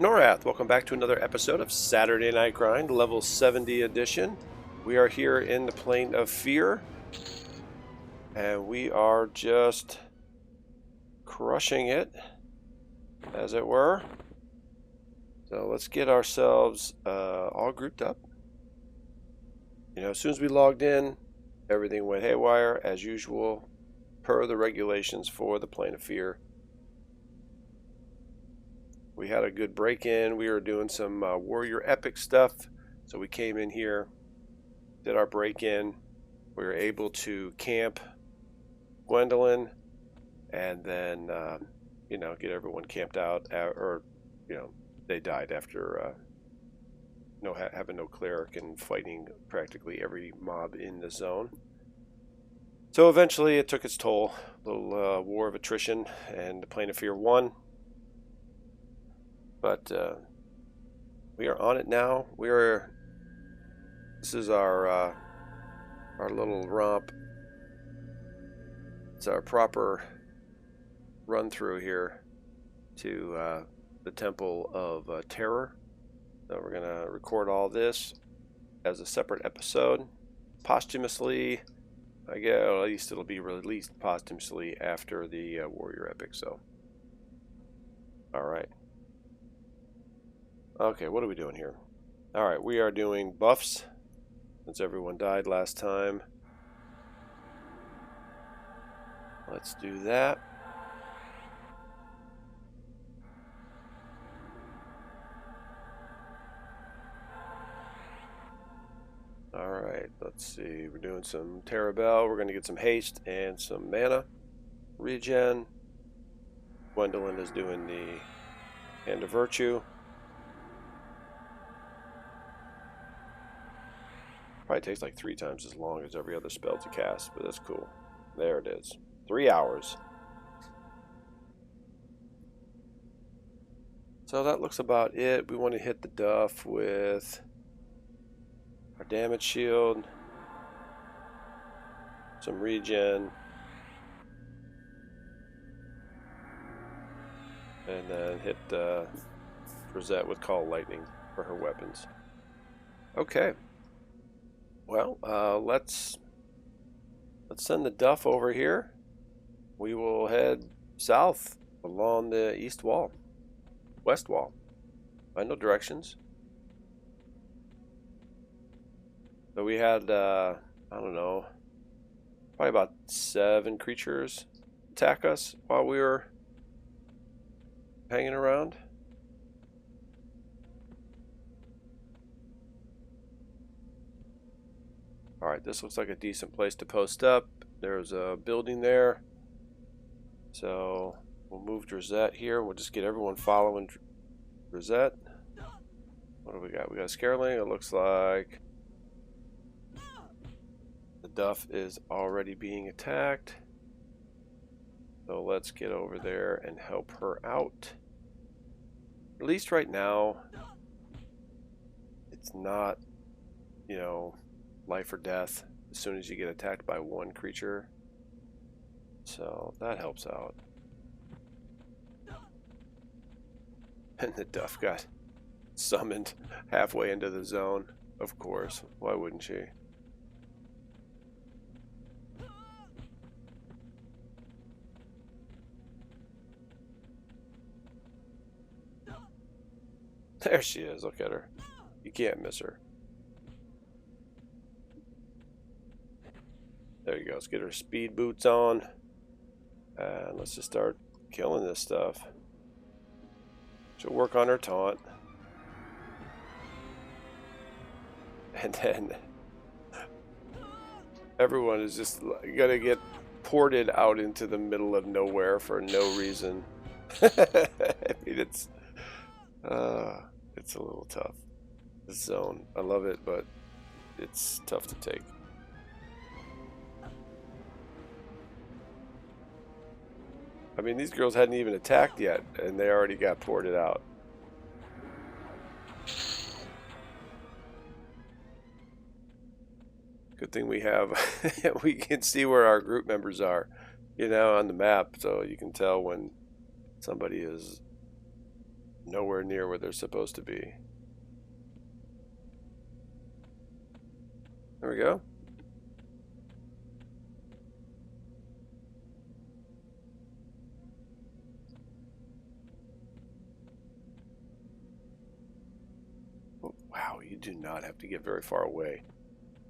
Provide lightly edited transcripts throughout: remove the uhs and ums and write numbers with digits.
Norrath, welcome back to another episode of Saturday Night Grind, level 70 edition. We are here in the plane of fear, and we are just crushing it, as it were. So let's get ourselves all grouped up. You know, as soon as we logged in, everything went haywire, as usual, per the regulations for the plane of fear. We had a good break-in. We were doing some warrior epic stuff, so we came in here, did our break-in. We were able to camp Gwendolyn, and then you know, get everyone camped out, or you know, they died after having no cleric and fighting practically every mob in the zone. So eventually it took its toll. A little war of attrition, and the plane of fear won. But we are on it now. This is our little romp. It's our proper run through here to the Temple of Terror. So we're gonna record all this as a separate episode, posthumously. I guess at least it'll be released posthumously after the warrior epic. So, all right. Okay, what are we doing here? Alright, we are doing buffs, since everyone died last time. Let's do that. Alright, let's see. We're doing some Terabell. We're going to get some haste and some mana regen. Gwendolyn is doing the Hand of Virtue. Probably takes like 3 times as long as every other spell to cast, but that's cool. There it is. 3 hours. So that looks about it. We want to hit the duff with our damage shield, some regen, and then hit Rosette with Call Lightning for her weapons. Okay. Well, let's send the duff over here. We will head south along the east wall, west wall. Find no directions. So we had, I don't know, probably about 7 creatures attack us while we were hanging around. Alright, this looks like a decent place to post up. There's a building there. So we'll move Rosette here. We'll just get everyone following Rosette. What do we got? We got a Scareling. It looks like the duff is already being attacked. So let's get over there and help her out. At least right now, it's not, you know, life or death as soon as you get attacked by one creature, so that helps out. And the duff got summoned halfway into the zone, of course. Why wouldn't she? There she is. Look at her. You can't miss her. There you go. Let's get her speed boots on. And let's just start killing this stuff. She'll work on her taunt. And then everyone is just gonna get ported out into the middle of nowhere for no reason. I mean, it's a little tough. This zone. I love it, but it's tough to take. I mean, these girls hadn't even attacked yet, and they already got ported out. Good thing we have, we can see where our group members are, you know, on the map, so you can tell when somebody is nowhere near where they're supposed to be. There we go. Oh, wow, you do not have to get very far away.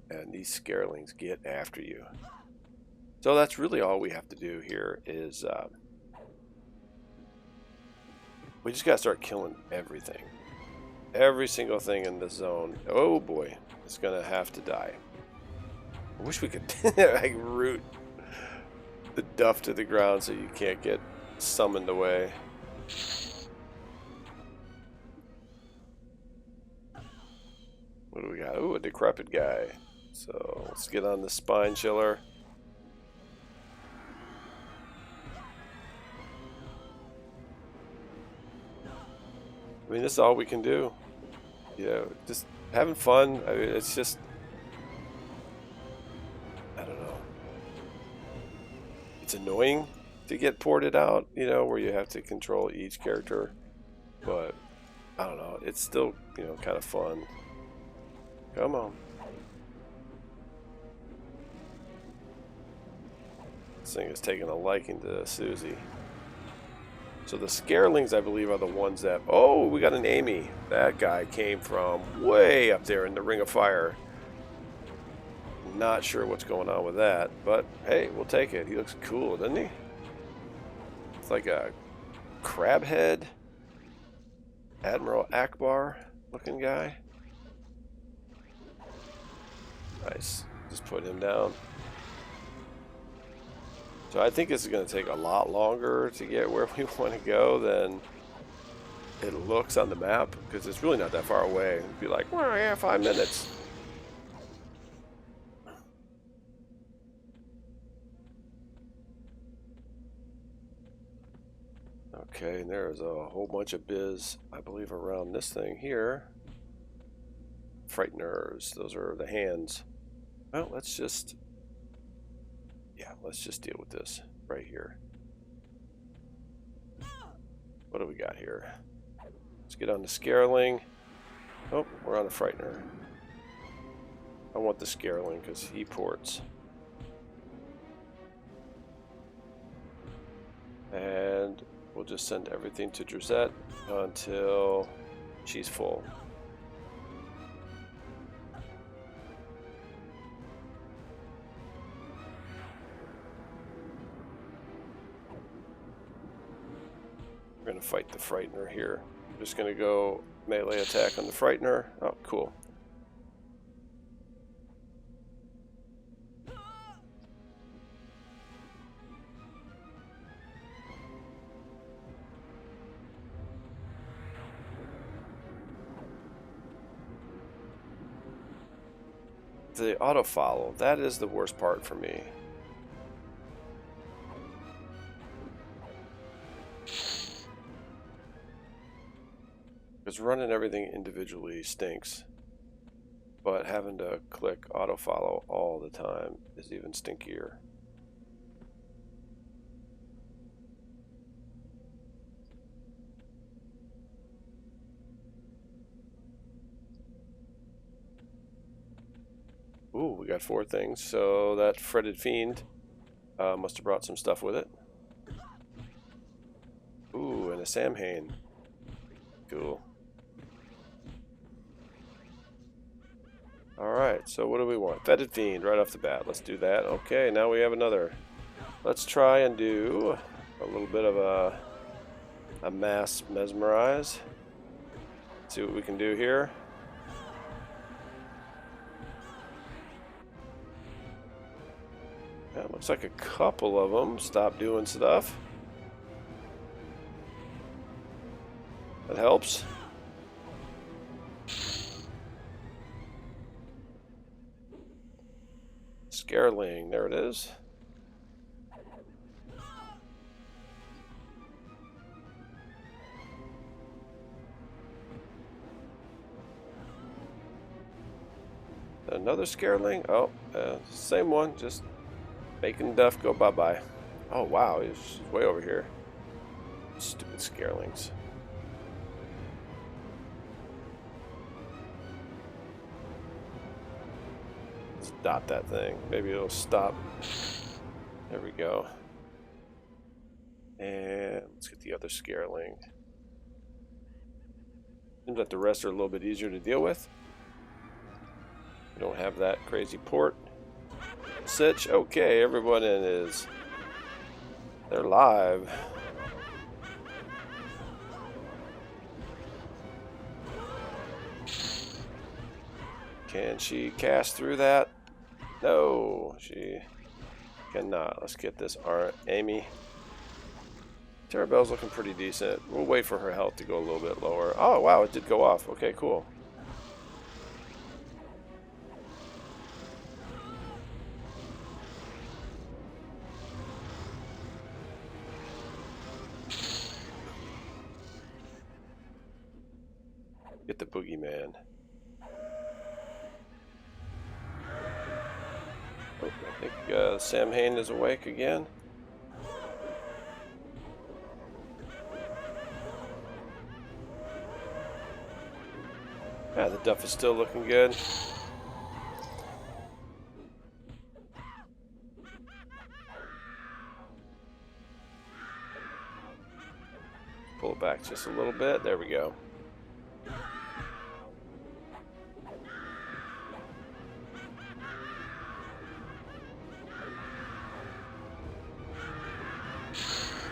And these scarelings get after you. So that's really all we have to do here is we just got to start killing everything. Every single thing in the zone. Oh boy, it's going to have to die. I wish we could like root the duff to the ground so you can't get summoned away. What do we got? Ooh, a decrepit guy. So let's get on the spine chiller. I mean, this is all we can do. You know, just having fun. I mean, it's just, I don't know. It's annoying to get ported out, you know, where you have to control each character. But, I don't know. It's still, you know, kind of fun. Come on. This thing is taking a liking to Susie. So the scarelings, I believe, are the ones that... Oh, we got an Amy. That guy came from way up there in the Ring of Fire. Not sure what's going on with that, but hey, we'll take it. He looks cool, doesn't he? It's like a crab head, Admiral Akbar looking guy. Nice. Just put him down. So I think this is going to take a lot longer to get where we want to go than it looks on the map, because it's really not that far away. It'd be like, well, yeah, 5 minutes. Okay, and there's a whole bunch of biz, I believe, around this thing here. Frighteners, those are the hands. Well, let's just... Yeah, let's just deal with this right here. What do we got here? Let's get on the Scareling. Oh, we're on the Frightener. I want the Scareling because he ports. And we'll just send everything to Drazette until she's full. We're going to fight the Frightener here. I'm just going to go melee attack on the Frightener. Oh, cool. The auto follow, that is the worst part for me. Because running everything individually stinks, but having to click auto follow all the time is even stinkier. Ooh, we got 4 things, so that fretted fiend must have brought some stuff with it. Ooh, and a Samhain. Cool. Alright, so what do we want? Fetid Fiend right off the bat. Let's do that. Okay, now we have another. Let's try and do a little bit of a mass mesmerize. See what we can do here. Yeah, looks like a couple of them stopped doing stuff. That helps. Scareling, there it is. Another Scareling? Oh, same one, just making Duff go bye-bye. Oh wow, he's way over here. Stupid Scarelings. dot that thing. Maybe it'll stop. There we go. And let's get the other scareling. Seems like the rest are a little bit easier to deal with. We don't have that crazy port. Sitch. Okay, everyone is. They're live. Can she cast through that? No, she cannot. Let's get this Amy. Terabell's looking pretty decent. We'll wait for her health to go a little bit lower. Oh, wow, it did go off. Okay, cool. Get the boogeyman. Oh, I think Sam Hain is awake again. Yeah, the duff is still looking good. Pull it back just a little bit. There we go.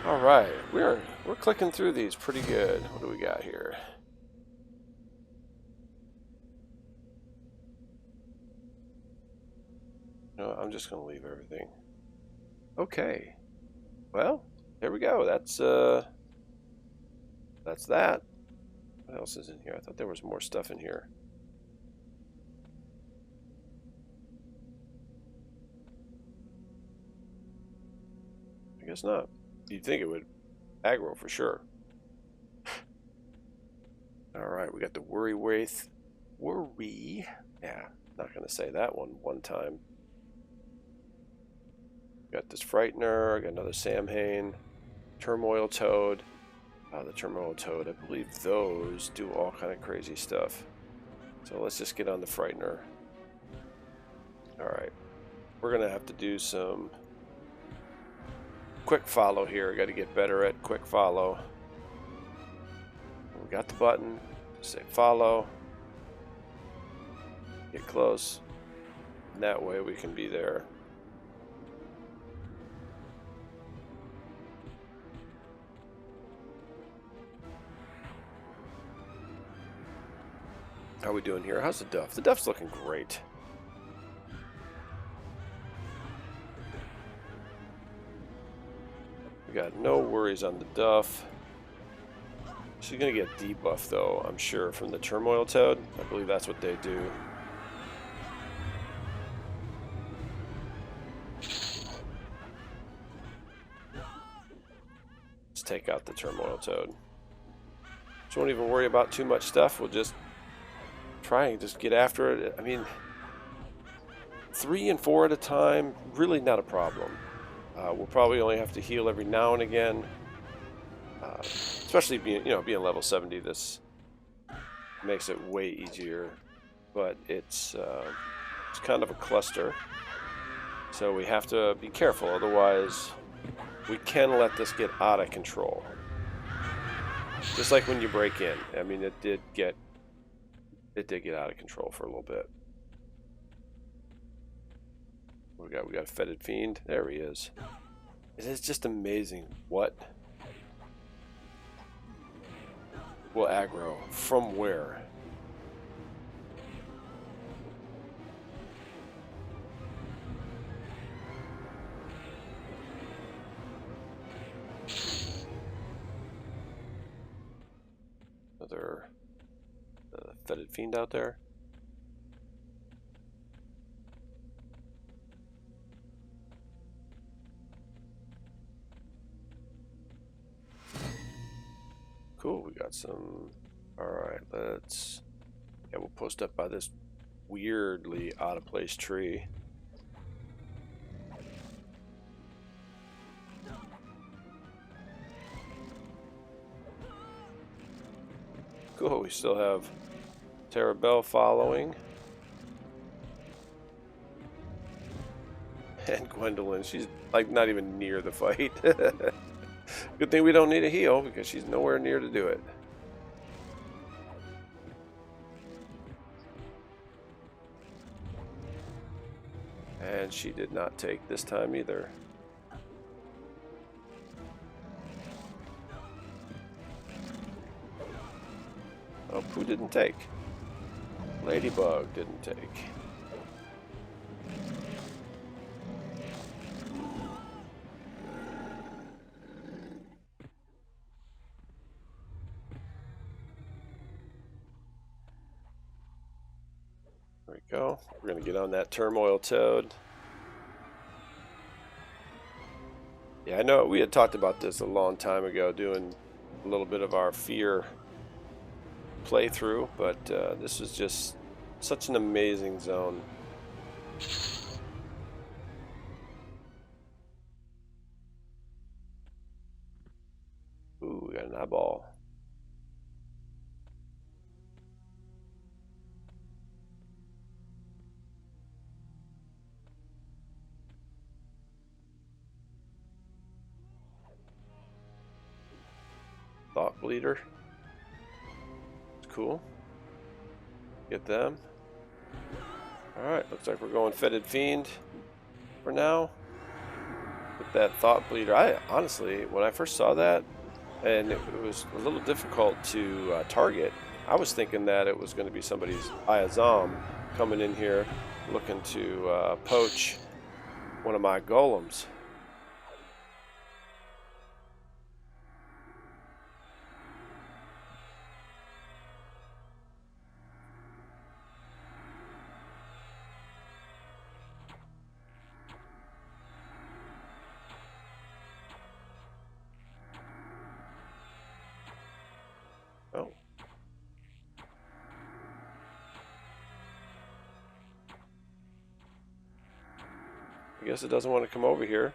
All right, we're clicking through these pretty good. What do we got here? No, I'm just gonna leave everything. Okay. Well, there we go. That's that. What else is in here? I thought there was more stuff in here. I guess not. You'd think it would aggro for sure. Alright, we got the worry. Yeah, not gonna say that one time. Got this Frightener, got another Sam Hain, Turmoil Toad. The Turmoil Toad, I believe those do all kind of crazy stuff. So let's just get on the Frightener. Alright, we're gonna have to do some quick follow here. Got to get better at quick follow. We got the button. Say follow. Get close. And that way we can be there. How are we doing here? How's the duff? The duff's looking great. We got no worries on the duff. She's going to get debuff though, I'm sure, from the Turmoil Toad. I believe that's what they do. Let's take out the Turmoil Toad. Just won't even worry about too much stuff. We'll just try and just get after it. I mean, 3 and 4 at a time, really not a problem. We'll probably only have to heal every now and again. Especially being level 70, this makes it way easier. But it's kind of a cluster, so we have to be careful. Otherwise, we can let this get out of control. Just like when you break in. I mean, it did get out of control for a little bit. We got a fetid fiend. There he is. It is just amazing what will aggro from where. Another fetid fiend out there. Cool, we got some. Alright, we'll post up by this weirdly out of place tree. Cool, we still have Terabell following. And Gwendolyn, she's like not even near the fight. Good thing we don't need a heal because she's nowhere near to do it. And she did not take this time either. Oh, who didn't take? Ladybug didn't take. There we go. We're going to get on that turmoil toad. Yeah, I know we had talked about this a long time ago, doing a little bit of our fear playthrough, but this is just such an amazing zone. Ooh, we got an eyeball. Thought bleeder. It's cool. Get them. Alright, looks like we're going Fetid Fiend for now. With that Thought Bleeder. I honestly, when I first saw that, and it was a little difficult to target, I was thinking that it was going to be somebody's Ayazam coming in here looking to poach one of my golems. Oh. I guess it doesn't want to come over here.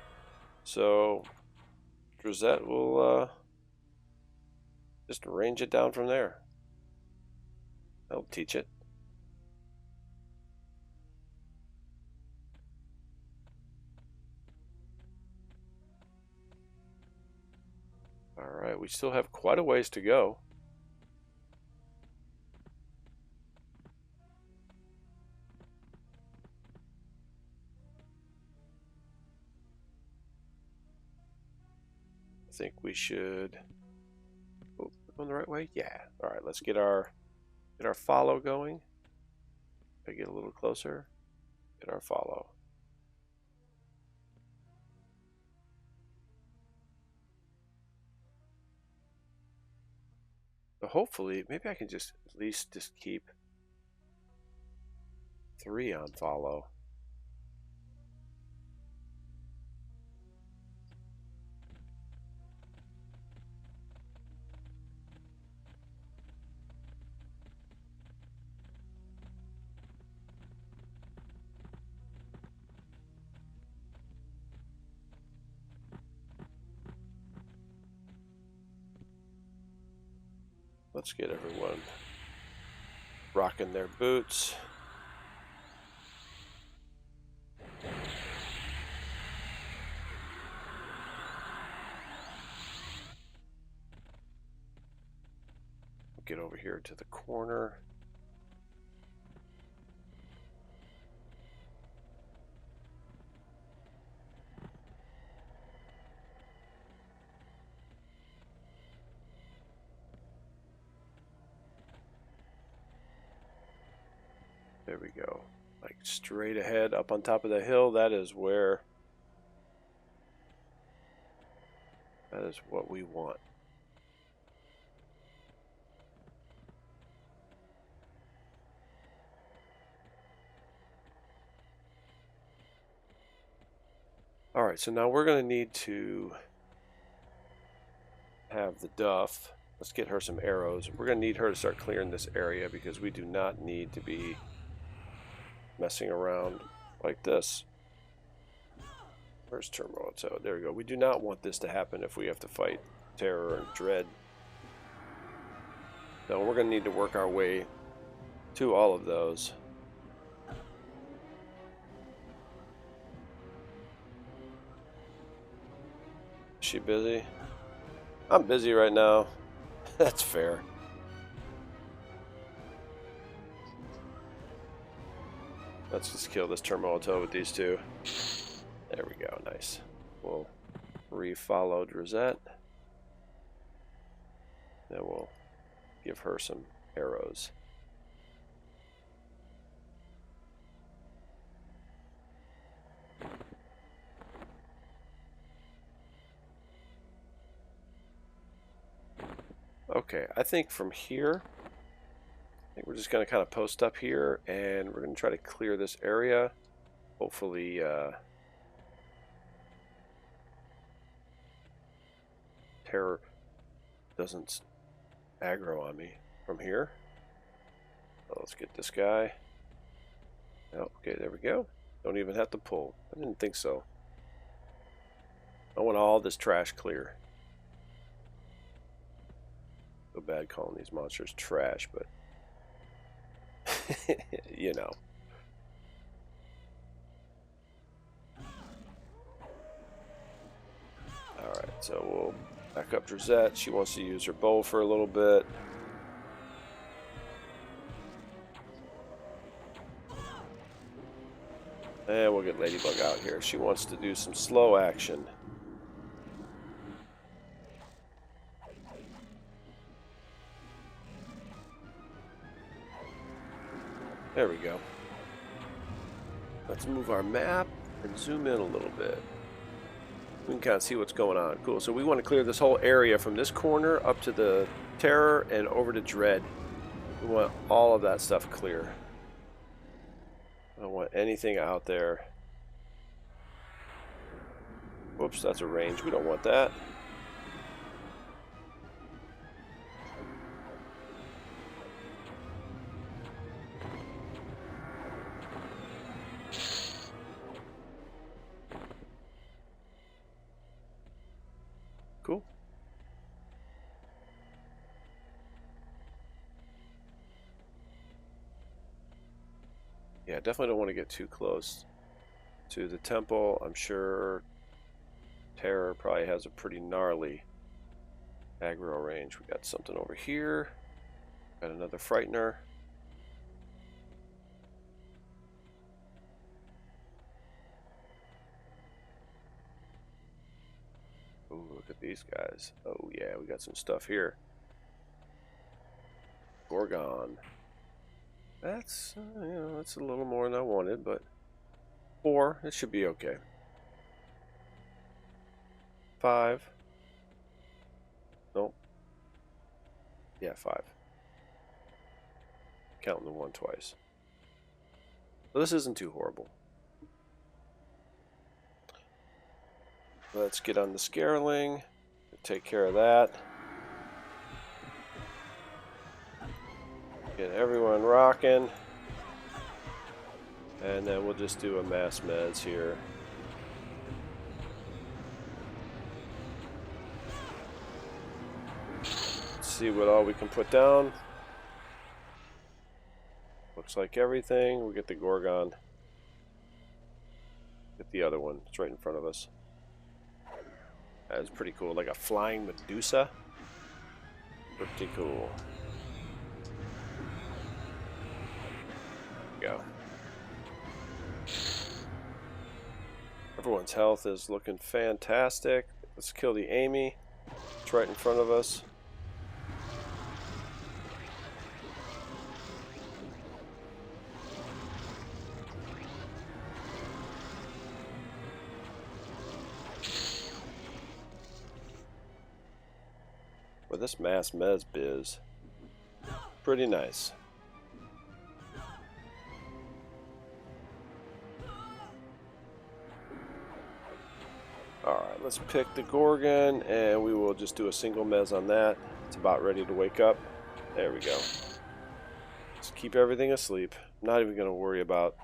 So Drazette will just range it down from there. That'll teach it. Alright, we still have quite a ways to go. I think we should... Oh, going the right way? Yeah. Alright, let's get our follow going. I get a little closer. Get our follow. But hopefully, maybe I can just at least just keep 3 on follow. Let's get everyone rocking their boots. Get over here to the corner. There we go. Like straight ahead up on top of the hill. That is what we want. Alright, so now we're going to need to have the Duff. Let's get her some arrows. We're going to need her to start clearing this area because we do not need to be messing around like this. Where's Turmoil? So there we go. We do not want this to happen if we have to fight Terror and Dread. So we're going to need to work our way to all of those. she busy? I'm busy right now. That's fair. Let's just kill this terminal toe with these two. There we go, nice. We'll re-follow Drizette. Then we'll give her some arrows. Okay, I think from here, I think we're just going to kind of post up here, and we're going to try to clear this area. Hopefully, Terror doesn't aggro on me from here. So let's get this guy. Oh, okay, there we go. Don't even have to pull. I didn't think so. I want all this trash clear. So bad calling these monsters trash, but you know. Alright, so we'll back up Drizette. She wants to use her bow for a little bit. And we'll get Ladybug out here. She wants to do some slow action. There we go. Let's move our map and zoom in a little bit. We can kind of see what's going on. Cool. So we want to clear this whole area from this corner up to the Terror and over to Dread. We want all of that stuff clear. I don't want anything out there. Whoops, that's a range. We don't want that. Cool. Yeah, definitely don't want to get too close to the temple. I'm sure Terror probably has a pretty gnarly aggro range. We got something over here. Got another Frightener. Ooh, look at these guys. Oh yeah, we got some stuff here. Gorgon. That's, you know, that's a little more than I wanted, but 4, it should be okay. 5. Nope. Yeah, 5. Counting the 1 twice. So this isn't too horrible. Let's get on the Scareling. Take care of that. Get everyone rocking. And then we'll just do a mass meds here. Let's see what all we can put down. Looks like everything. We'll get the Gorgon. Get the other one. It's right in front of us. That's pretty cool. Like a flying Medusa. Pretty cool. Go. Everyone's health is looking fantastic. Let's kill the Amy. It's right in front of us. Well, this mass mez biz, pretty nice. Alright, let's pick the Gorgon, and we will just do a single mez on that. It's about ready to wake up. There we go. Just keep everything asleep. I'm not even going to worry about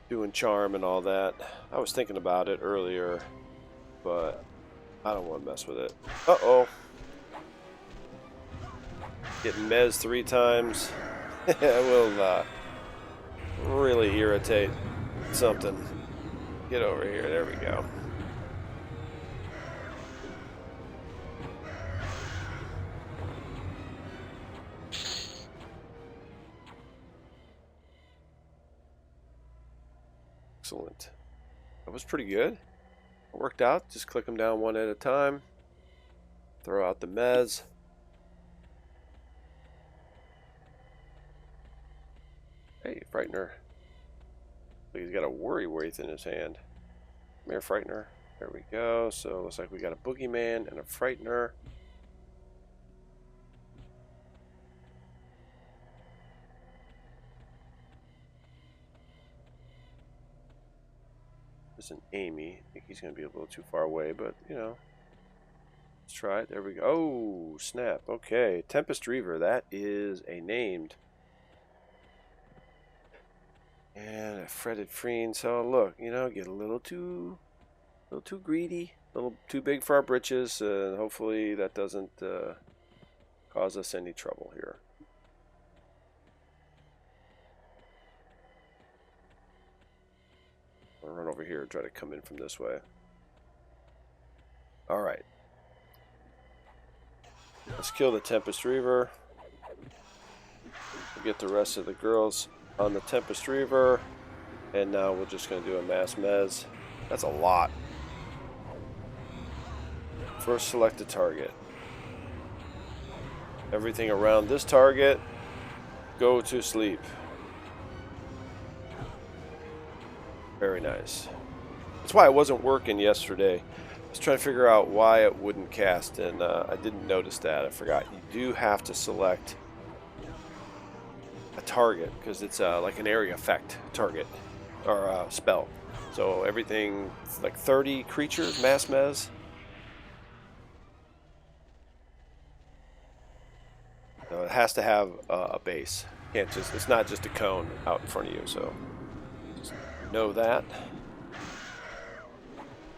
doing charm and all that. I was thinking about it earlier, but I don't want to mess with it. Uh-oh. Getting mez 3 times will really irritate something. Get over here. There we go. Excellent. That was pretty good. It worked out. Just click them down one at a time. Throw out the mez. Hey, Frightener. He's got a worry wraith in his hand. Come here, Frightener. There we go. So looks like we got a boogeyman and a Frightener. There's an Amy. I think he's going to be a little too far away, but you know. Let's try it. There we go. Oh, snap. Okay. Tempest Reaver. That is a named. And a fretted Freen. So look, you know, get a little too greedy, a little too big for our britches, and hopefully that doesn't cause us any trouble here. I'll run over here and try to come in from this way. All right. Let's kill the Tempest Reaver. We'll get the rest of the girls on the Tempest Reaver, and now we're just going to do a mass mez. That's a lot. First, select a target. Everything around this target, go to sleep. Very nice. That's why it wasn't working yesterday. I was trying to figure out why it wouldn't cast, and I didn't notice that. I forgot. You do have to select a target because it's like an area effect target or spell. So everything like 30 creatures, mass mez. So it has to have a base. Can't just. It's not just a cone out in front of you. So just know that.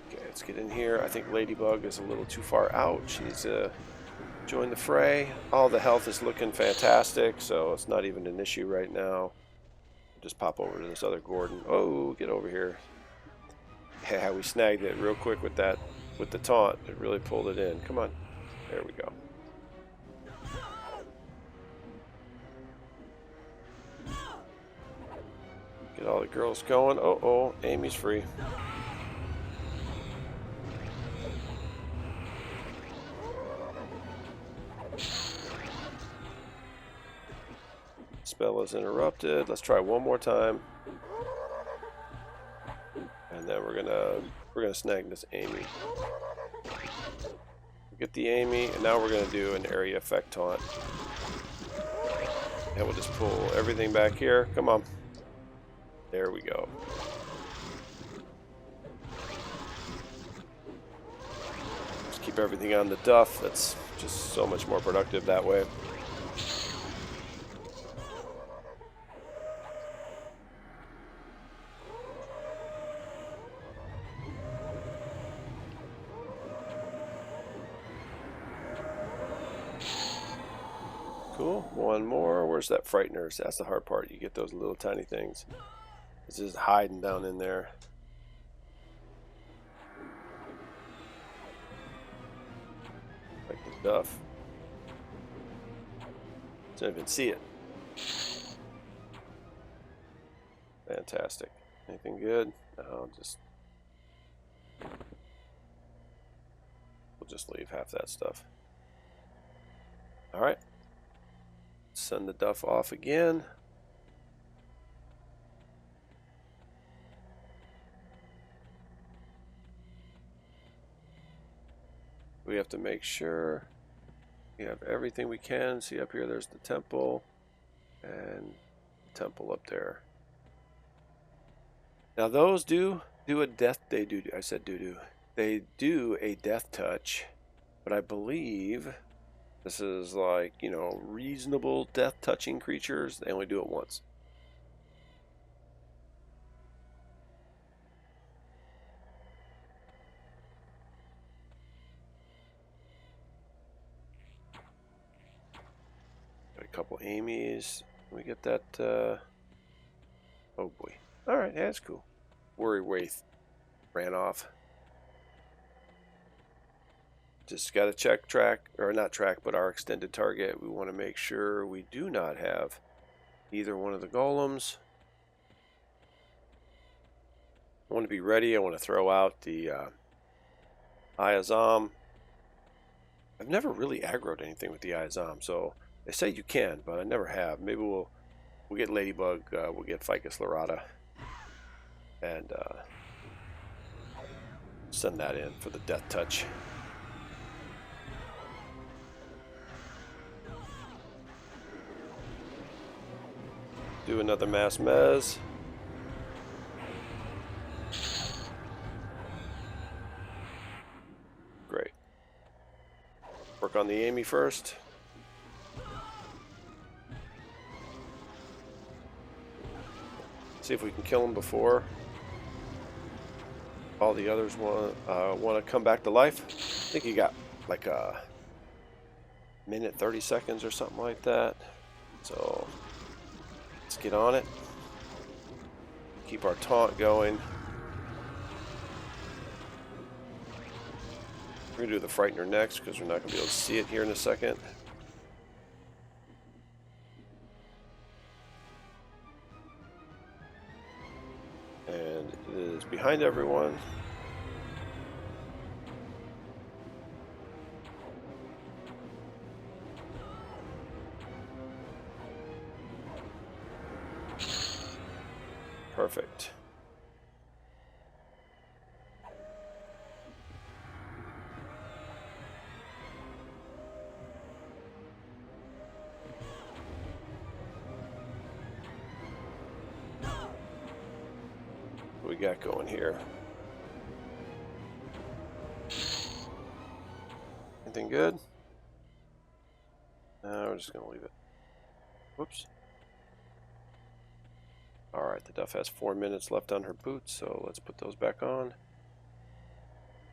Okay, let's get in here. I think Ladybug is a little too far out. She's joined the fray. All the health is looking fantastic, so it's not even an issue right now. Just pop over to this other Gordon. Oh, get over here. Yeah, we snagged it real quick with that, with the taunt. It really pulled it in. Come on. There we go. Get all the girls going. Oh, Amy's free. Spell is interrupted. Let's try one more time, and then we're gonna snag this Amy. Get the Amy, and now we're gonna do an area effect taunt, and we'll just pull everything back here. Come on, there we go. Just keep everything on the duff. That's just so much more productive that way. Cool. One more. Where's that Frightener? That's the hard part. You get those little tiny things. It's just hiding down in there. Like the duff. Don't even see it. Fantastic. Anything good? No, we'll just leave half that stuff. All right. Send the duff off again. We have to make sure we have everything we can. See up here, there's the temple and the temple up there. Now those do a death. They do. I said do. They do a death touch, but I believe this is like, you know, reasonable death touching creatures. They only do it once. Got a couple Amy's. Can we get that? Oh boy. All right, yeah, that's cool. Worry wraith ran off. Just got to check track, or not track, but our extended target. We want to make sure we do not have either one of the golems. I want to be ready. I want to throw out the Iazam. I've never really aggroed anything with the Iazam, so they say you can, but I never have. Maybe we'll get Ladybug, we'll get Ficus lyrata, and send that in for the death touch. Do another mass mez. Great. Work on the Amy first. See if we can kill him before all the others want to come back to life. I think he got like a minute 30 seconds or something like that. So let's get on it. Keep our taunt going. We're gonna do the Frightener next because we're not gonna be able to see it here in a second. And it is behind everyone. Perfect. What we got going here? Anything good? No, we're just gonna leave it. Whoops. Alright, the Duff has 4 minutes left on her boots, so let's put those back on.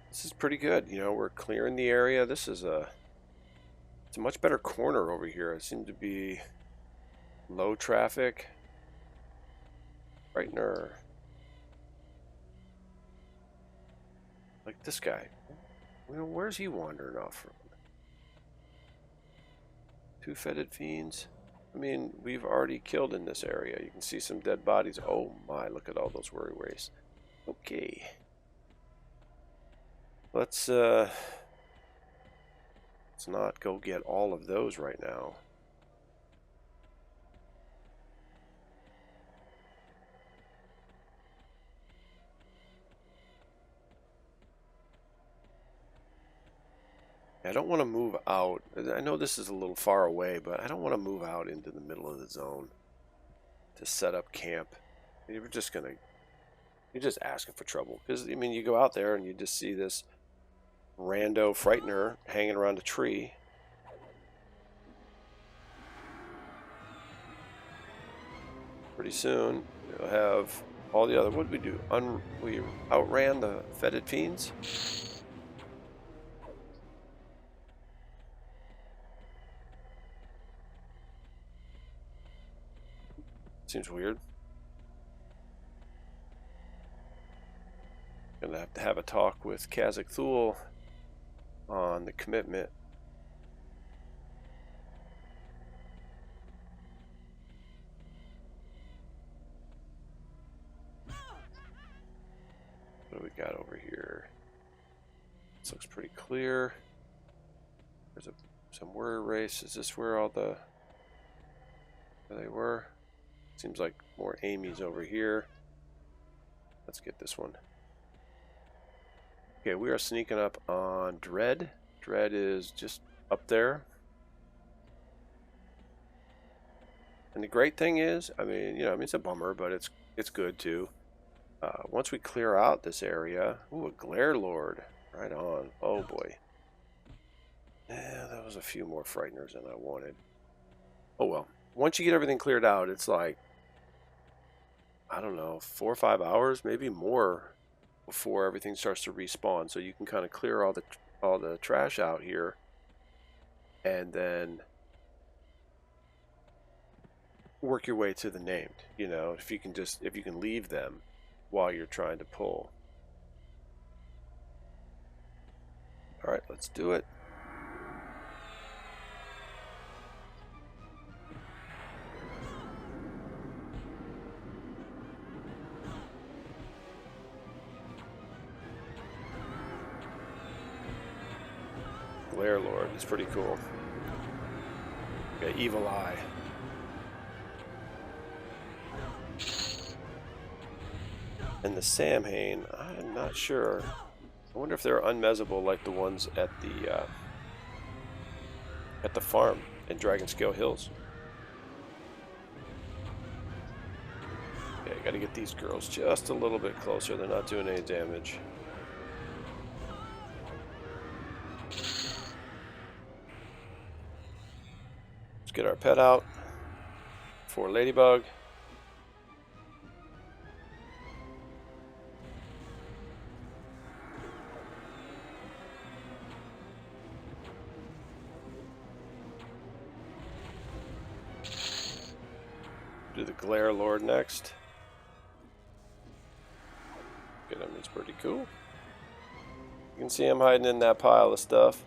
This is pretty good. You know, we're clearing the area. This is it's a much better corner over here. It seemed to be low traffic. Frightener. Like this guy. You know, where's he wandering off from? Two fetid fiends. I mean, we've already killed in this area. You can see some dead bodies. Oh my, look at all those worry waste. Okay. Let's not go get all of those right now. I don't want to move out. I know this is a little far away, but I don't want to move out into the middle of the zone to set up camp. You're just asking for trouble. Because, I mean, you go out there and you just see this rando Frightener hanging around a tree. Pretty soon, you'll have all the other... What did we do? We outran the fetid fiends? Seems weird. Gonna have a talk with Kazakh Thul on the commitment. What do we got over here? This looks pretty clear. There's some warrior race. Is this where all the... Where they were? Seems like more Amy's over here. Let's get this one. Okay, we are sneaking up on Dread. Dread is just up there. And the great thing is, I mean, you know, it's a bummer, but it's good too. Once we clear out this area, ooh, a Glare Lord, right on. Oh boy. Yeah, that was a few more Frighteners than I wanted. Oh well. Once you get everything cleared out, it's like, I don't know, 4 or 5 hours, maybe more, before everything starts to respawn. So you can kind of clear all the trash out here, and then work your way to the named. You know, if you can leave them while you're trying to pull. All right, let's do it. Glare Lord. It's pretty cool. Got Evil Eye. And the Samhain, I'm not sure. I wonder if they're unmezzable like the ones at the farm in Dragonscale Hills. Okay, gotta get these girls just a little bit closer. They're not doing any damage. Let's get our pet out for Ladybug. Do the Glare Lord next. Get him, he's pretty cool. You can see him hiding in that pile of stuff.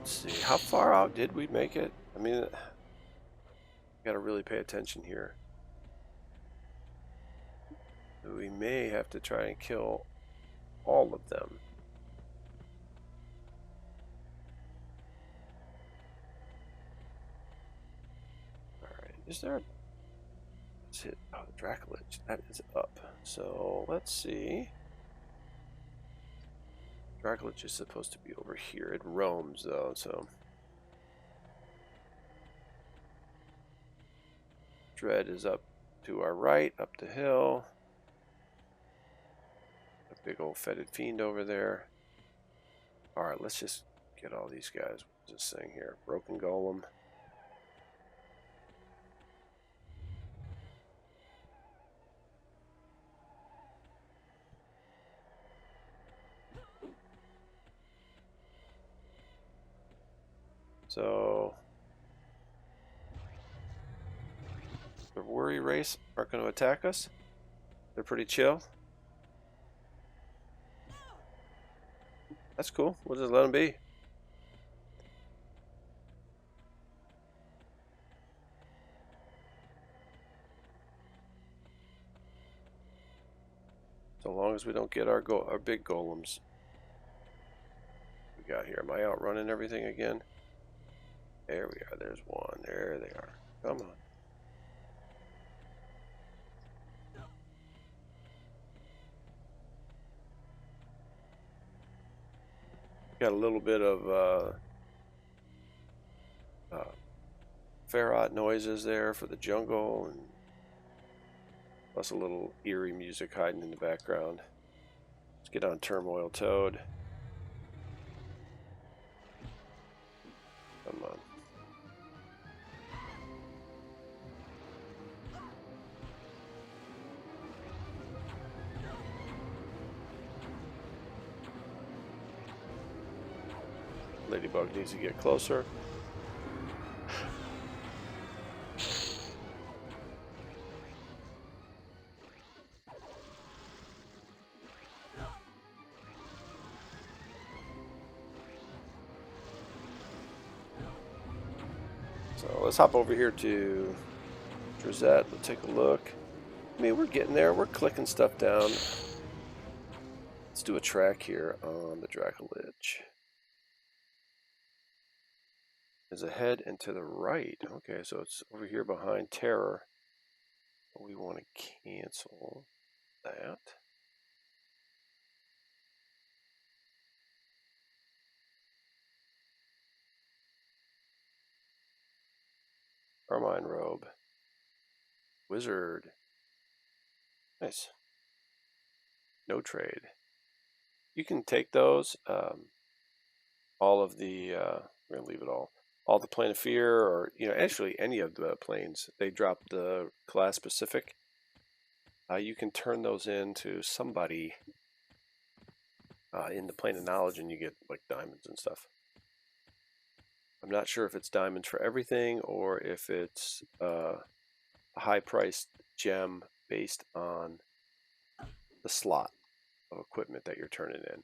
See, how far out did we make it? I mean, gotta really pay attention here. We may have to try and kill all of them. Alright, is there... Let's hit... Oh, the Dracolich. That is up. So, let's see. Dracolich is supposed to be over here. It roams, though, so... Dread is up to our right, up the hill. A big old fetid fiend over there. Alright, let's just get all these guys. What's this thing here? Broken Golem. So... the Worry Race aren't going to attack us. They're pretty chill. That's cool. We'll just let them be. So long as we don't get our big golems. We got here. Am I outrunning everything again? There we are. There's one. There they are. Come on. Got a little bit of Ferrot noises there for the jungle, and plus a little eerie music hiding in the background. Let's get on Turmoil Toad. Come on. Ladybug needs to get closer. So let's hop over here to Drizette. Let's take a look. I mean, we're getting there. We're clicking stuff down. Let's do a track here on the Dracolich. Is ahead and to the right. Okay, so it's over here behind Terror. We want to cancel that. Carmine Robe. Wizard. Nice. No trade. You can take those. All of the... we're going to leave it all. All the Plane of Fear, or, you know, actually any of the planes, they drop the class specific. You can turn those into somebody in the Plane of Knowledge, and you get like diamonds and stuff. I'm not sure if it's diamonds for everything or if it's a high-priced gem based on the slot of equipment that you're turning in.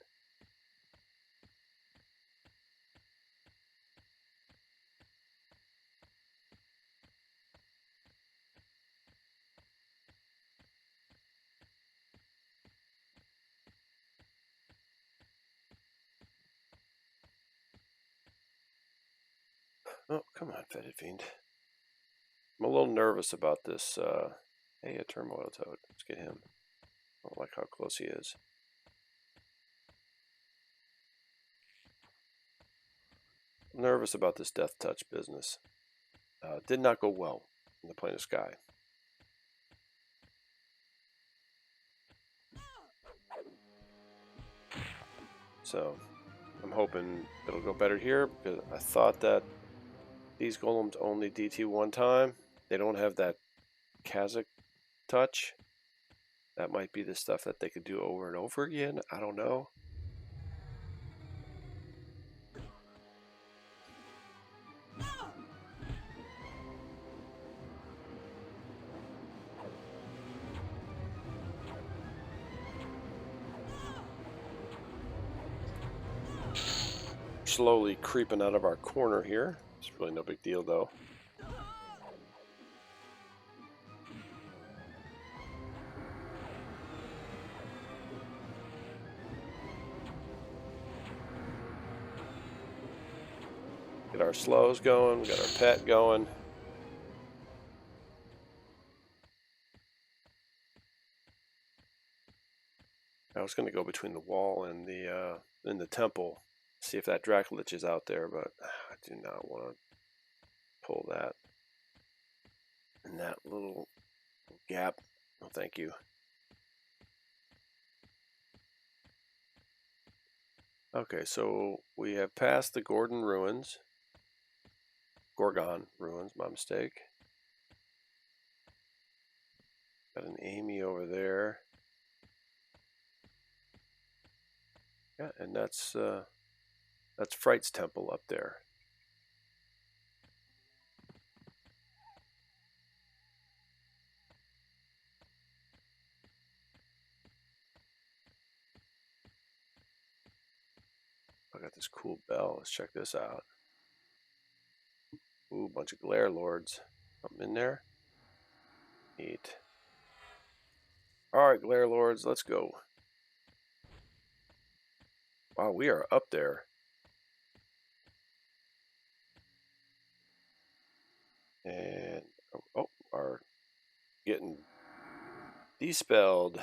Oh, come on, fetid fiend. I'm a little nervous about this. Hey, a turmoil toad. Let's get him. I don't like how close he is. I'm nervous about this death touch business. Did not go well in the plane of sky. So I'm hoping it'll go better here, because I thought that these golems only DT one time. They don't have that Kazakh touch. That might be the stuff that they could do over and over again. I don't know. Slowly creeping out of our corner here. It's really no big deal though. Get our slows going, we got our pet going. I was going to go between the wall and the temple, see if that Dracolich is out there, but I do not want to pull that in that little gap. No, thank you. Okay, so we have passed the Gorgon ruins, my mistake. Got an Amy over there. Yeah, and that's Fright's temple up there. I got this cool bell. Let's check this out. Ooh, bunch of glare lords. Something in there. Neat. Alright, glare lords, let's go. Wow, we are up there. And are getting despelled.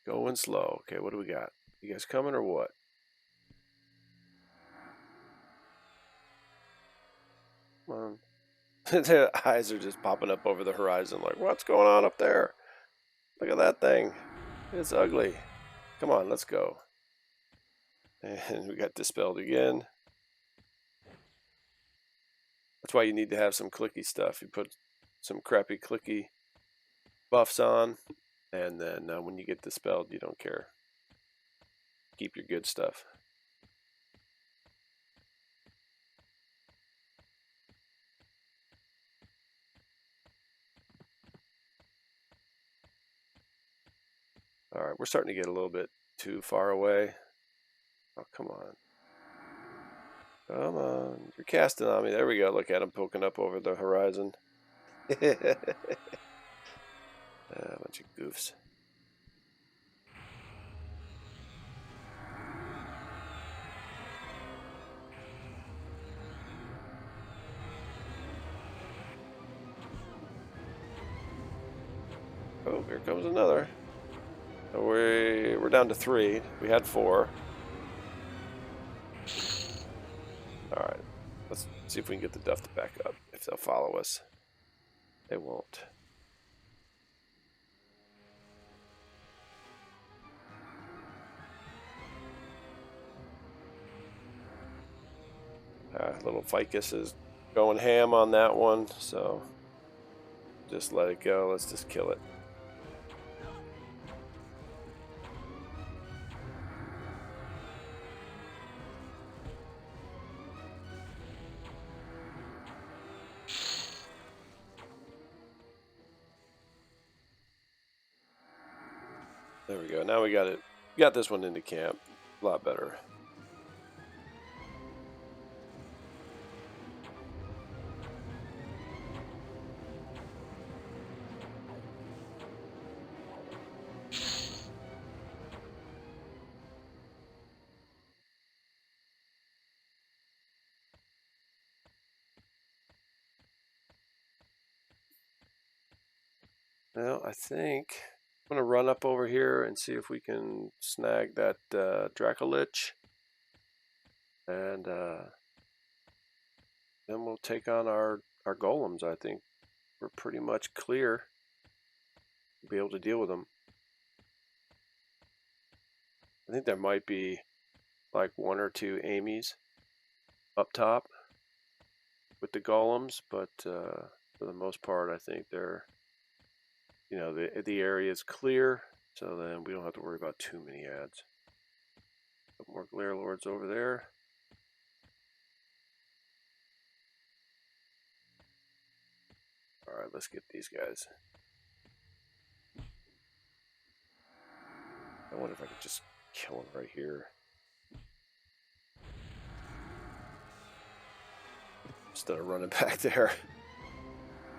Going slow. Okay, what do we got? You guys coming or what? Come on. Their eyes are just popping up over the horizon like, what's going on up there? Look at that thing. It's ugly. Come on, let's go. And we got dispelled again. That's why you need to have some clicky stuff. You put some crappy clicky buffs on, and then when you get dispelled, you don't care. Keep your good stuff. Alright, we're starting to get a little bit too far away. Oh, come on. Come on. You're casting on me. There we go. Look at him poking up over the horizon. A bunch of goofs. Oh, here comes another. We're down to 3. We had 4. Alright. Let's see if we can get the duff to back up. If they'll follow us. They won't. Little Ficus is going ham on that one, so just let it go. Let's just kill it. There we go. Now we got it. Got this one into camp. A lot better. Well, I think I'm going to run up over here and see if we can snag that Dracolich. And then we'll take on our golems, I think. We're pretty much clear to be able to deal with them. I think there might be like 1 or 2 Amy's up top with the golems, but for the most part, I think they're, you know, the area is clear, so then we don't have to worry about too many ads. A couple more Glare Lords over there. All right, let's get these guys. I wonder if I could just kill them right here. Instead of running back there.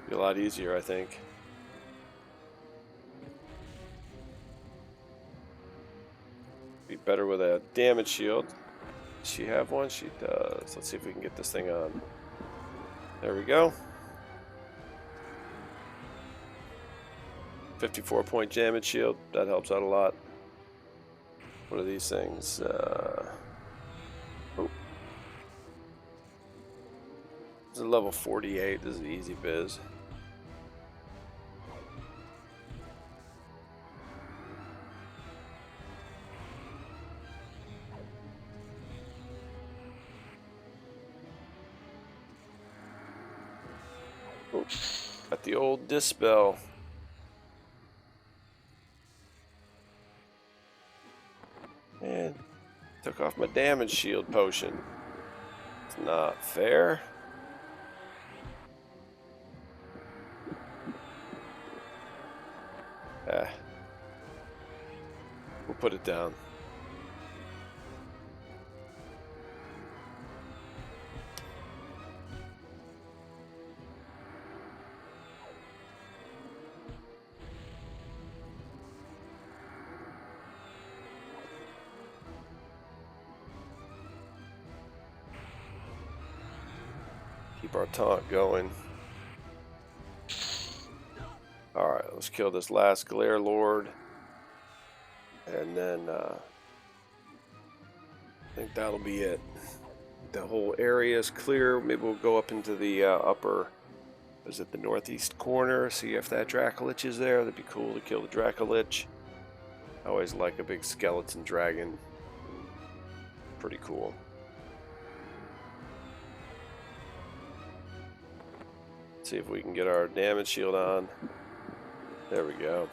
Be a lot easier, I think. Be better with a damage shield. Does she have one? She does. Let's see if we can get this thing on. There we go. 54-point damage shield. That helps out a lot. What are these things? Oh. This is a level 48. This is easy biz. Oh, got the old Dispel. And took off my damage shield potion. It's not fair. We'll put it down. Keep our taunt going. Alright, let's kill this last Glare Lord. And then I think that'll be it. The whole area is clear. Maybe we'll go up into the upper, is it the northeast corner, see if that Dracolich is there. That'd be cool to kill the Dracolich. I always like a big skeleton dragon. Pretty cool. See if we can get our damage shield on. There we go.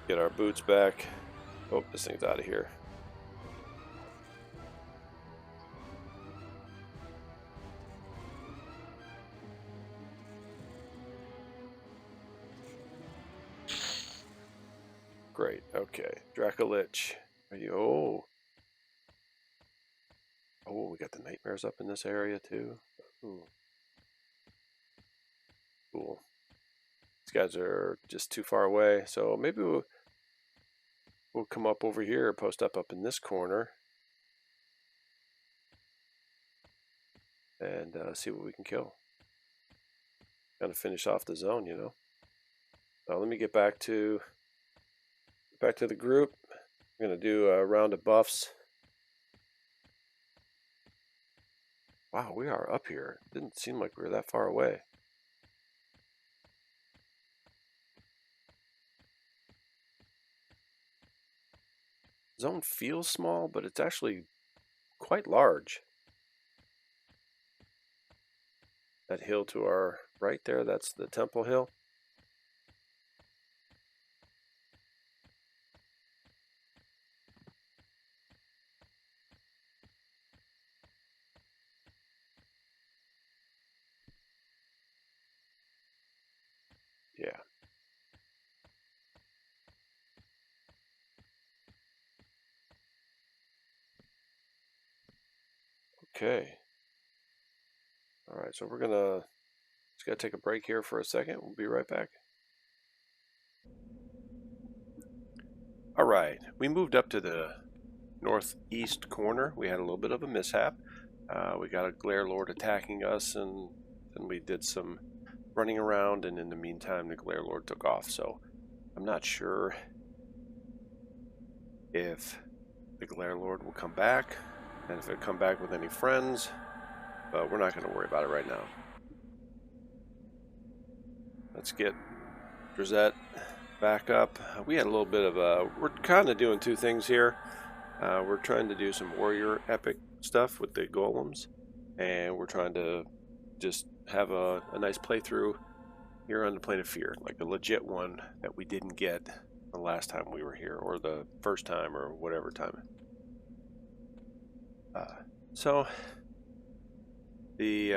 Get our boots back. Oh, this thing's out of here. Great. Okay. Dracolich. Are you? Oh. Oh, we got the nightmares up in this area too. Ooh. Cool. These guys are just too far away, so maybe we'll come up over here, post up in this corner, and see what we can kill. Kind of finish off the zone, you know. Now let me get back to the group. I'm gonna do a round of buffs. Wow, we are up here. Didn't seem like we were that far away. Zone feels small, but it's actually quite large. That hill to our right there, that's the Temple Hill. Yeah. Okay. All right, so we're just gotta take a break here for a second. We'll be right back. All right, we moved up to the northeast corner. We had a little bit of a mishap. We got a Glare Lord attacking us, and then we did some running around, and in the meantime the Glare Lord took off. So I'm not sure if the Glare Lord will come back, and if it'll come back with any friends, but we're not going to worry about it right now. Let's get Drizette back up. We had a little bit of we're kind of doing two things here. We're trying to do some warrior epic stuff with the golems, and we're trying to just have a nice playthrough here on the Plane of Fear, like a legit one that we didn't get the last time we were here, or the first time, or whatever time. So the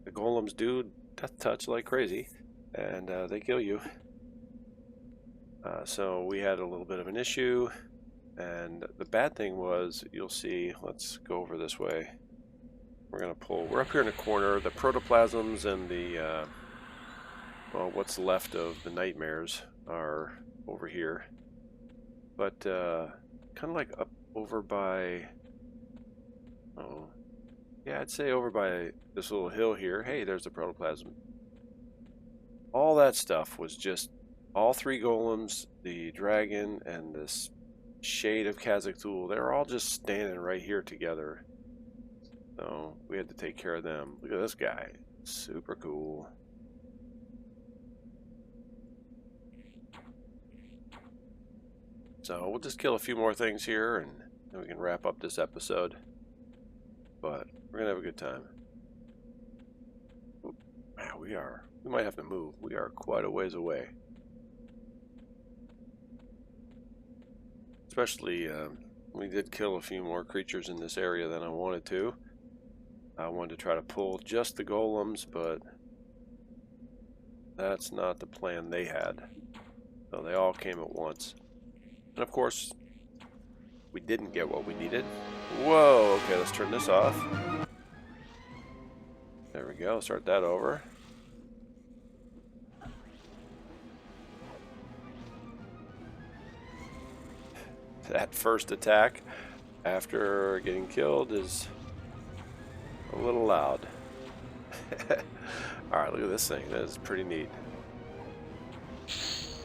golems do death touch like crazy, and they kill you. So we had a little bit of an issue, and the bad thing was, you'll see, let's go over this way. We're going to pull, we're up here in the corner, the protoplasms and the, well, what's left of the nightmares are over here. But kind of like up over by, oh, yeah, I'd say over by this little hill here. Hey, there's the protoplasm. All that stuff was just all three golems, the dragon, and this shade of Khazak-Thul. They're all just standing right here together. So we had to take care of them. Look at this guy. Super cool. So we'll just kill a few more things here, and then we can wrap up this episode. But we're gonna have a good time. Man, we might have to move. We are quite a ways away. Especially, we did kill a few more creatures in this area than I wanted to. I wanted to try to pull just the golems, but that's not the plan they had. So they all came at once. And of course, we didn't get what we needed. Whoa, okay, let's turn this off. There we go, start that over. That first attack after getting killed is a little loud. Alright, look at this thing. That is pretty neat.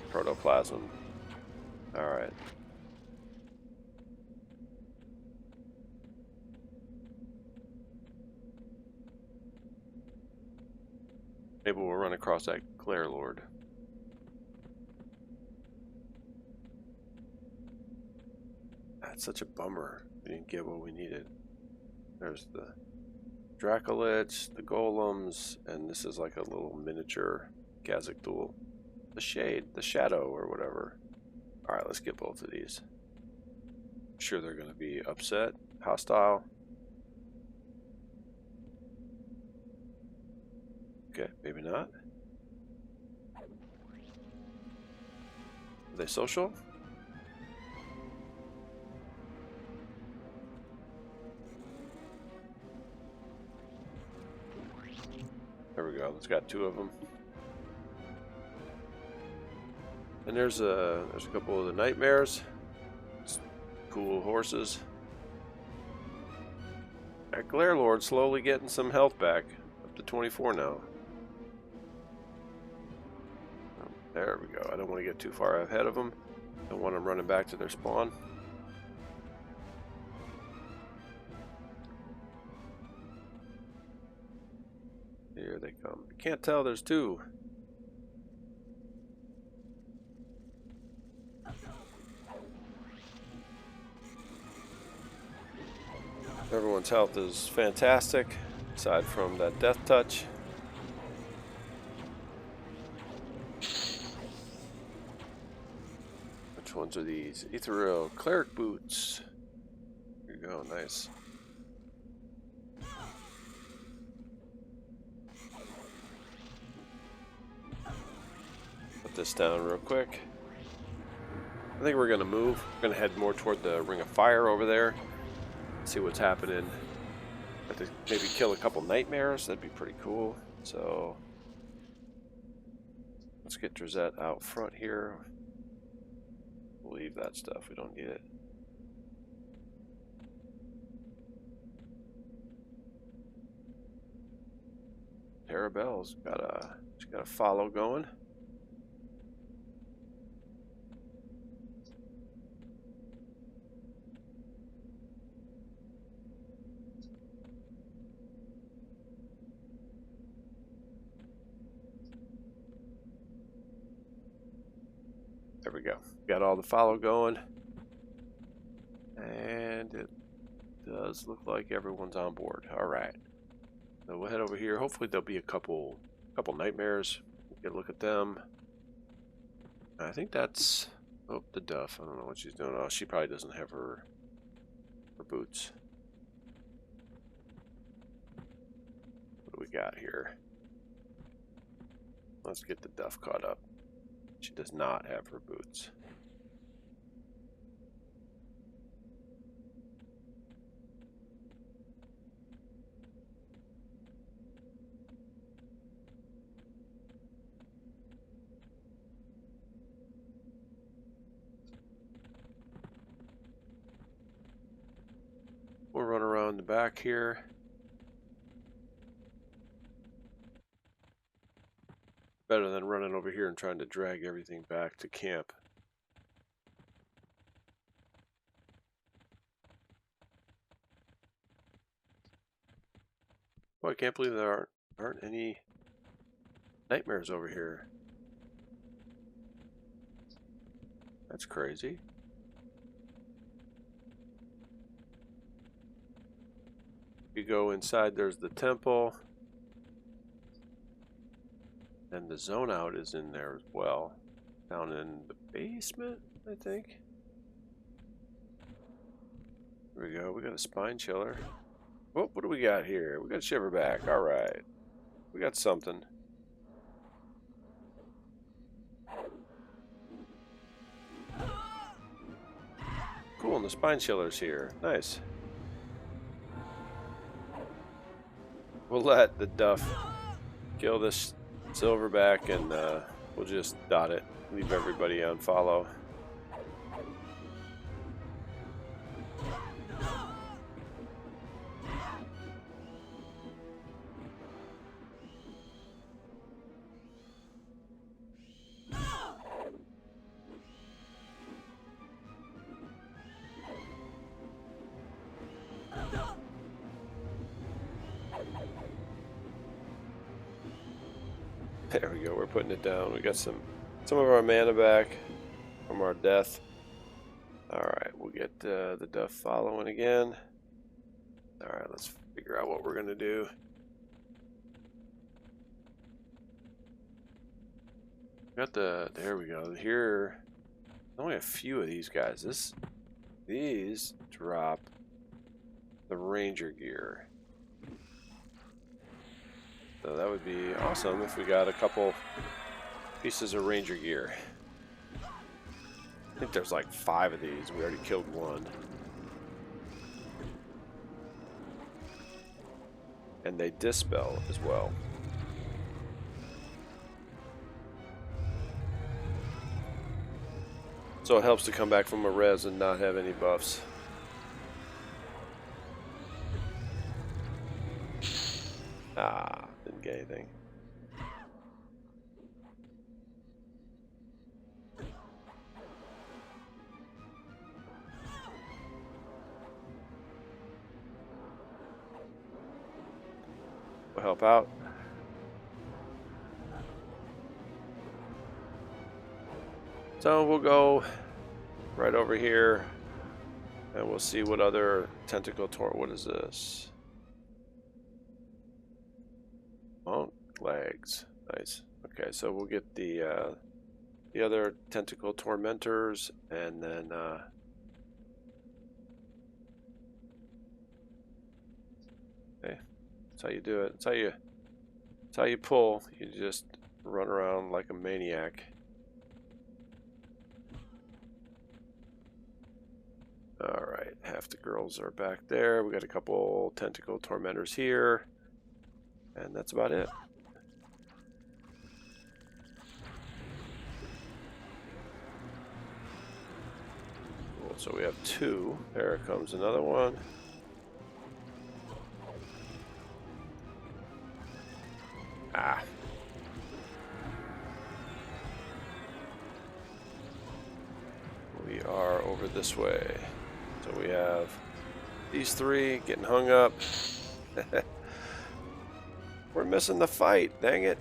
Protoplasm. Alright. Maybe we'll run across that Glare Lord. That's such a bummer. We didn't get what we needed. There's the Dracolich, the golems, and this is like a little miniature Khazak-Thul. The shade, the shadow, or whatever. Alright, let's get both of these. I'm sure they're going to be upset, hostile. Okay, maybe not. Are they social? There we go. Let's got two of them. And there's a couple of the nightmares. Cool horses. That Glare Lord slowly getting some health back. Up to 24 now. There we go. I don't want to get too far ahead of them. Don't want them running back to their spawn. Here they come. You can't tell there's two. Everyone's health is fantastic, aside from that death touch. Which ones are these? Ethereal Cleric Boots. Here you go, nice. shut this down real quick. I think we're going to move. We're going to head more toward the Ring of Fire over there. See what's happening. Have to maybe kill a couple nightmares. That'd be pretty cool. So let's get Drazette out front here. We'll leave that stuff. We don't need it. Tarabelle's she's got a follow going. There we go. Got all the follow going. And it does look like everyone's on board. All right. So we'll head over here. Hopefully there'll be a couple nightmares. Get a look at them. I think that's the Duff. I don't know what she's doing. Oh, she probably doesn't have her boots. What do we got here? Let's get the Duff caught up. She does not have her boots. We'll run around the back here. Better than running over here and trying to drag everything back to camp. Boy, I can't believe there aren't any nightmares over here. That's crazy. You go inside, there's the temple. And the zone out is in there as well. Down in the basement, I think. Here we go. We got a spine chiller. What do we got here? We got Shiverback. All right. We got something. Cool, and the spine chiller's here. Nice. We'll let the Duff kill this Silverback and we'll just dot it. Leave everybody on follow. There we go, we're putting it down. We got some of our mana back from our death. Alright, we'll get the Duff following again. Alright, let's figure out what we're going to do. There we go. Here, only a few of these guys. These drop the Ranger gear. So that would be awesome if we got a couple pieces of Ranger gear. I think there's like 5 of these. We already killed one. And they dispel as well. So it helps to come back from a res and not have any buffs. Ah, didn't get anything. We'll help out. So we'll go right over here and we'll see what other tentacle what is this? Monk legs. Nice. Okay, so we'll get the other tentacle tormentors and then okay. That's how you do it. That's how you pull. You just run around like a maniac. left. The girls are back there. We got a couple tentacle tormentors here. And that's about it. Cool. So we have 2. There comes another one. Ah. We are over this way. So we have these 3 getting hung up. We're missing the fight, dang it.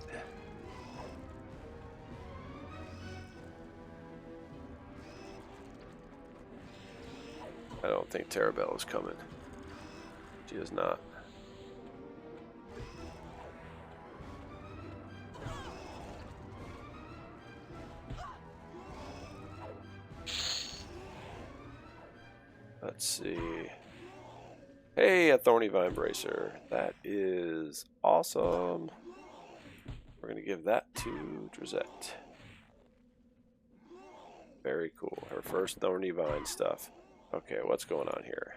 I don't think Terabelle is coming. She is not. Let's see. Hey, a Thorny Vine Bracer. That is awesome. We're going to give that to Drizette. Very cool. Her first Thorny Vine stuff. Okay, what's going on here?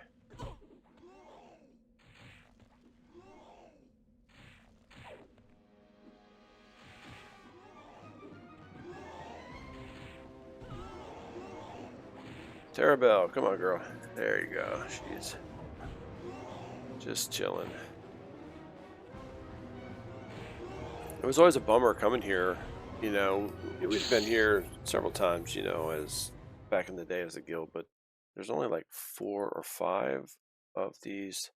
Terabelle, come on, girl. There you go. She's just chilling. It was always a bummer coming here. You know, we've been here several times, you know, as back in the day as a guild, but there's only like 4 or 5 of these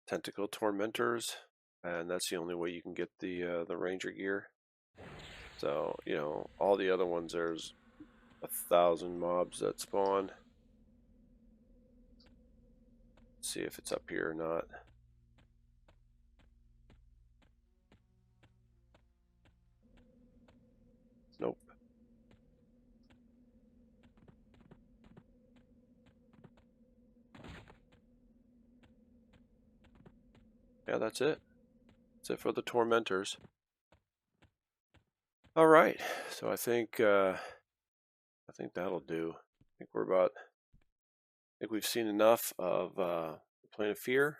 tentacle tormentors, and that's the only way you can get the ranger gear. So, you know, all the other ones, there's 1,000 mobs that spawn. Let's see if it's up here or not. Nope. Yeah, that's it. That's it for the tormentors. All right, so I think that'll do. I think we've seen enough of the Plane of Fear,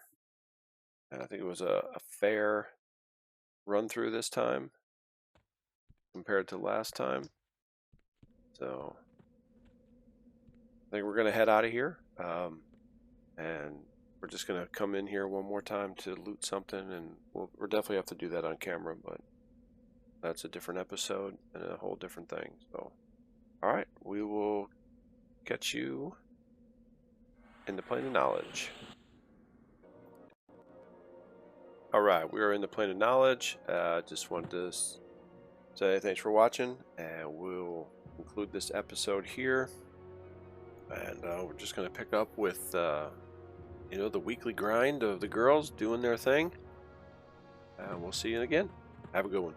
and I think it was a fair run through this time compared to last time. So I think we're gonna head out of here, and we're just gonna come in here one more time to loot something, and we'll definitely have to do that on camera, but that's a different episode and a whole different thing. So, all right, we will catch you in the Plane of Knowledge. All right, we are in the Plane of Knowledge. Just wanted to say thanks for watching, and we'll conclude this episode here. And we're just going to pick up with, you know, the weekly grind of the girls doing their thing. We'll see you again. Have a good one.